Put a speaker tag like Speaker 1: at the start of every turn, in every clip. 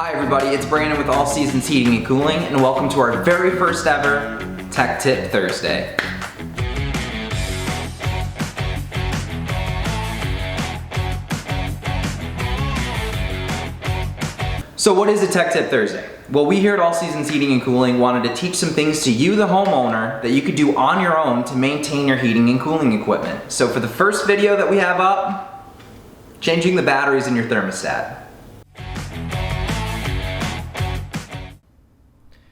Speaker 1: Hi everybody, it's Brandon with All Seasons Heating and Cooling, and welcome to our very first ever Tech Tip Thursday. So what is a Tech Tip Thursday? Well, we here at All Seasons Heating and Cooling wanted to teach some things to you, the homeowner, that you could do on your own to maintain your heating and cooling equipment. So for the first video that we have up, changing the batteries in your thermostat.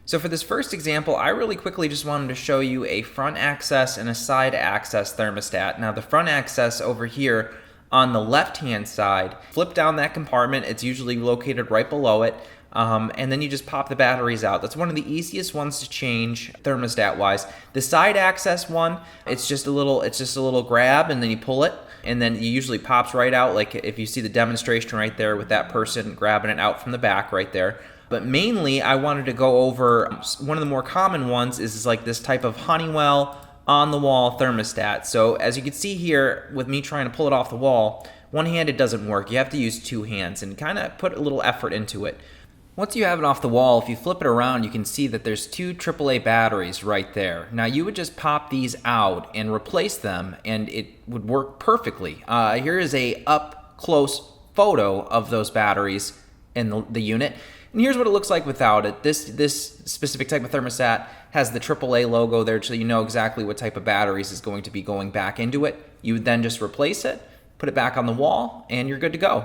Speaker 1: So for this first example, I really quickly just wanted to show you a front access and a side access thermostat. Now the front access over here on the left-hand side, flip down that compartment, it's usually located right below it, and then you just pop the batteries out. That's one of the easiest ones to change thermostat-wise. The side access one, it's just a little grab and then you pull it, and then it usually pops right out, like if you see the demonstration right there with that person grabbing it out from the back right there. But mainly, I wanted to go over one of the more common ones is like this type of Honeywell on-the-wall thermostat. So as you can see here, with me trying to pull it off the wall, one hand it doesn't work. You have to use two hands and kind of put a little effort into it. Once you have it off the wall, if you flip it around, you can see that there's two AAA batteries right there. Now you would just pop these out and replace them, and it would work perfectly. Here is a up-close photo of those batteries in the unit. And here's what it looks like without it. This specific type of thermostat has the AAA logo there, so you know exactly what type of batteries is going to be going back into it. You would then just replace it, put it back on the wall, and you're good to go.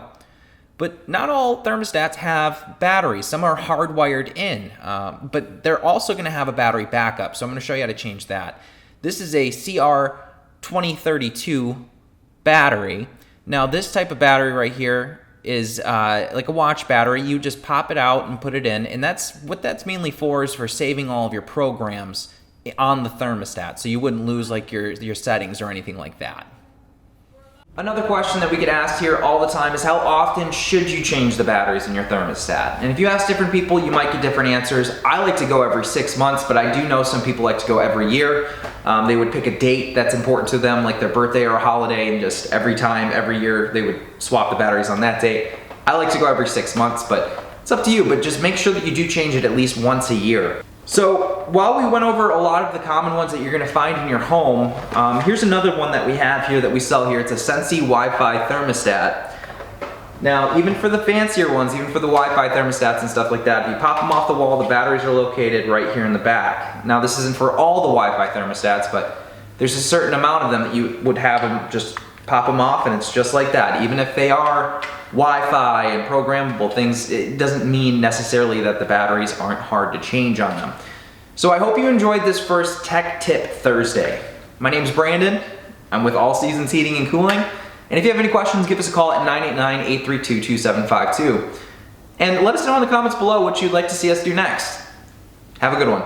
Speaker 1: But not all thermostats have batteries. Some are hardwired in, but they're also going to have a battery backup, so I'm going to show you how to change that. This is a CR2032 battery. Now this type of battery right here is like a watch battery. You just pop it out and put it in, and what that's mainly for is for saving all of your programs on the thermostat, so you wouldn't lose like your settings or anything like that. Another question that we get asked here all the time is how often should you change the batteries in your thermostat? And if you ask different people, you might get different answers. I like to go every 6 months, but I do know some people like to go every year. They would pick a date that's important to them, like their birthday or a holiday, and just every year, they would swap the batteries on that date. I like to go every 6 months, but it's up to you, but just make sure that you do change it at least once a year. So while we went over a lot of the common ones that you're going to find in your home, here's another one that we have here that we sell here. It's a Sensi Wi-Fi thermostat. Now, even for the fancier ones, even for the Wi-Fi thermostats and stuff like that, if you pop them off the wall, the batteries are located right here in the back. Now, this isn't for all the Wi-Fi thermostats, but there's a certain amount of them that you would have them just pop them off, and it's just like that. Even if they are Wi-Fi and programmable things, it doesn't mean necessarily that the batteries aren't hard to change on them. So I hope you enjoyed this first Tech Tip Thursday. My name's Brandon. I'm with All Seasons Heating and Cooling. And if you have any questions, give us a call at 989-832-2752. And let us know in the comments below what you'd like to see us do next. Have a good one.